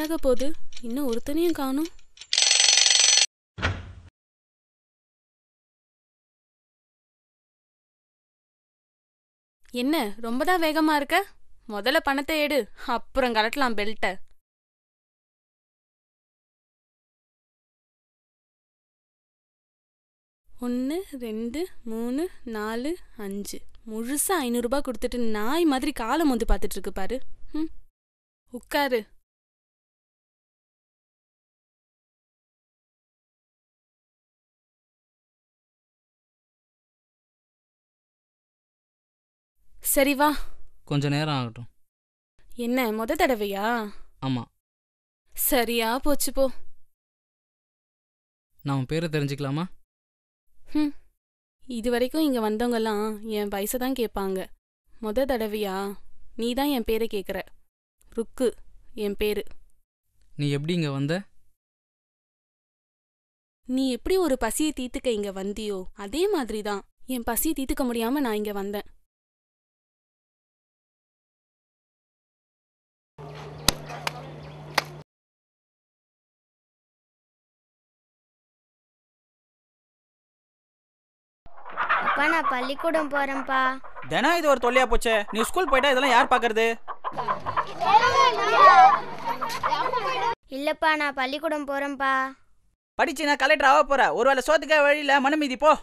7 போகுது, இன்னும் ஒருத்தனையும் காணும். என்ன ரொம்பதான் வேகமா இருக்க? முதல்ல பணத்தை எடு, அப்புறம் கலட்டலாம் பெல்ட்ட. ஒன்று 2 3 4 5 முழுசா 500 ரூபாய் கொடுத்துட்டு நாய் மாதிரி காலை மோந்து பார்த்துட்டு இருக்கு பாரு. உட்காரு. சரி வா. கொஞ்ச நேரம் ஆகட்டும். என்ன முத தடவையா? ஆமா. சரியா போச்சு போ. நான் உன் பேரை தெரிஞ்சுக்கலாமா? இது வரைக்கும் இங்க வந்தவங்கெல்லாம் என் வயசை தான் கேட்பாங்க. முத தடவையா? நீ தான் என் பேரை கேட்குற. ருக்கு என் பேரு. நீ எப்படி இங்க வந்த? நீ எப்படி ஒரு பசியை தீர்த்துக்க இங்க வந்தியோ அதே மாதிரி தான் என் பசியை தீர்த்துக்க முடியாம நான் இங்க வந்தேன். அப்பா நான் பள்ளிக்கூடம் போறேன்ப்பா. தினம் இது ஒரு தொல்லையா போச்சே. நீ ஸ்கூல் போயிட்டா இதெல்லாம் யார் பாக்குறது? இல்லப்பா நான் பள்ளிக்கூடம் போறேன்ப்பா. படிச்சு நான் கலெக்டர் ஆக போற. ஒருவேளை சோத்துக்கே வழியில மனு மீதி போ.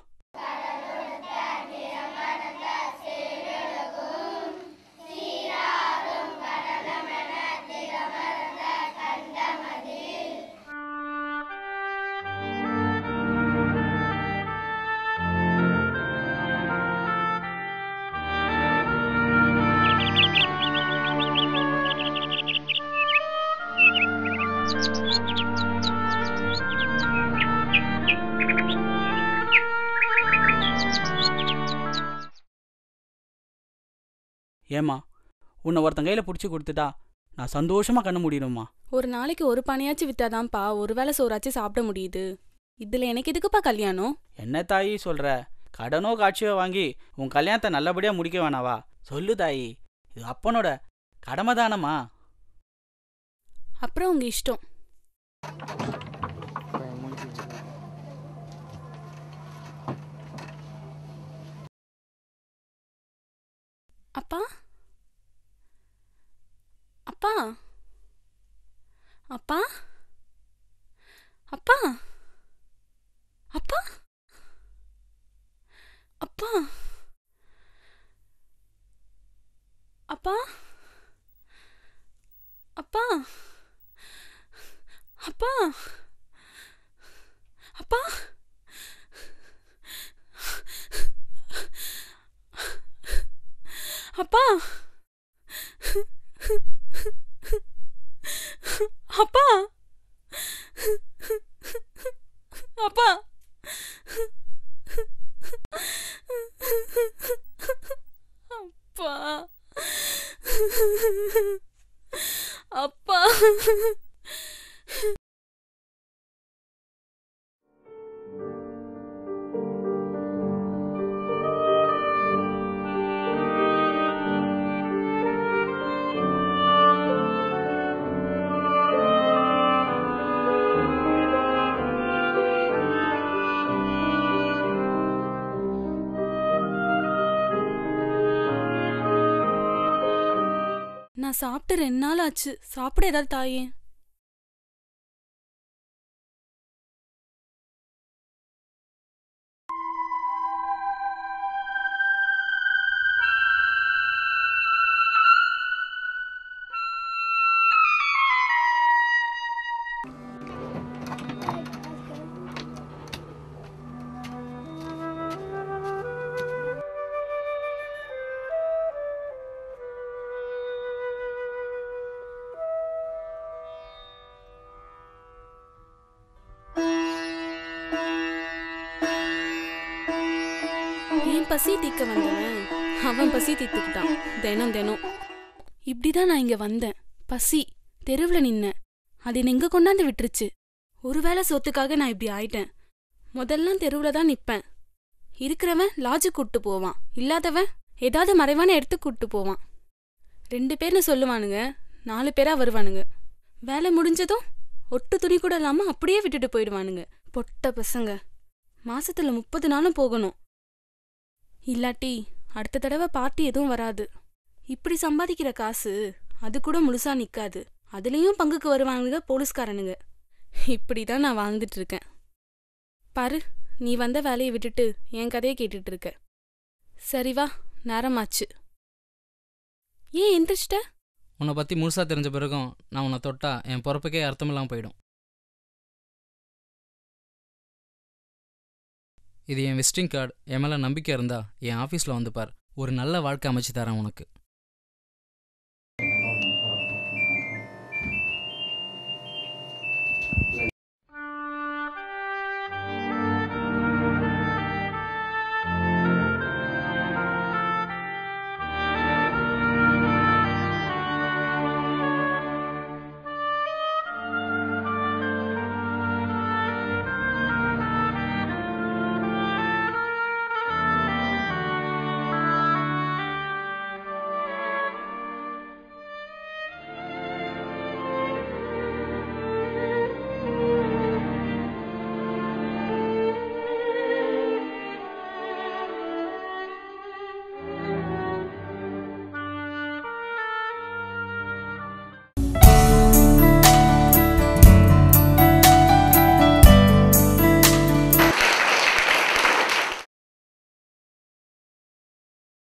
ஏமா உன்னை ஒருத்தன் கையில பிடிச்சி கொடுத்துட்டா நான் சந்தோஷமா கண்ணு மூடிடுமா? ஒரு நாளைக்கு ஒரு பானையாச்சும் வித்தாதான்ப்பா ஒரு வேளை சோறாச்சும் சாப்பிட முடியுது. இதுல எனக்கு எதுக்குப்பா கல்யாணம்? என்ன தாயி சொல்ற? கடனோ காட்சியோ வாங்கி உன் கல்யாணத்தை நல்லபடியா முடிக்க வேணாவா? சொல்லு தாயி, இது அப்பனோட கடமை தானம்மா. அப்புறம் உங்க இஷ்டம். அப்பா அப்பா அப்பா அப்பா அப்பா அப்பா அப்பா அப்பா அப்பா அப்பா அப்பா அப்பா அப்பா அப்பா அப்பா நான் சாப்பிட்டு 2 நாள் ஆச்சு. சாப்பிட ஏதாவது தாயே. என் பசி தீக்க வந்தவன் அவன் பசி தீர்த்துக்கிட்டான். தினம் இப்படிதான் நான் இங்க வந்தேன். பசி தெருவுல நின்னேன். அது எங்க கொண்டாந்து விட்டுருச்சு. ஒருவேளை சொத்துக்காக நான் இப்படி ஆயிட்டேன். முதல்லாம் தெருவுல தான் நிப்பேன். இருக்கிறவன் லாட்ஜுக்கு கூட்டு போவான், இல்லாதவன் ஏதாவது மறைவான எடுத்து கூட்டு போவான். 2 பேர்னு சொல்லுவானுங்க, 4 பேரா வருவானுங்க. வேலை முடிஞ்சதும் ஒட்டு துணி கூட இல்லாம அப்படியே விட்டுட்டு போயிடுவானுங்க. பொட்ட பசங்க. மாசத்துல 30 நாளும் போகணும். இல்லாட்டி அடுத்த தடவை பார்ட்டி எதுவும் வராது. இப்படி சம்பாதிக்கிற காசு அது கூட முழுசா நிக்காது. அதுலயும் பங்குக்கு வருவானுங்க போலீஸ்காரனுங்க. இப்படிதான் நான் வாழ்ந்துட்டு இருக்கேன். பாரு, நீ வந்த வேலையை விட்டுட்டு என் கதையை கேட்டுட்டு இருக்க. சரி வா, நேரமாச்சு. ஏன் எந்திரிச்சிட்ட? உன்னை பற்றி முழுசாக தெரிஞ்ச பிறகும் நான் உன்னை தொட்டா என் பிறப்புக்கே அர்த்தமில்லாமல் போயிடும். இது என் விசிட்டிங் கார்டு. என் மேலே நம்பிக்கை இருந்தா என் ஆஃபீஸில் வந்து பார். ஒரு நல்ல வாழ்க்கை அமைச்சு தரேன் உனக்கு.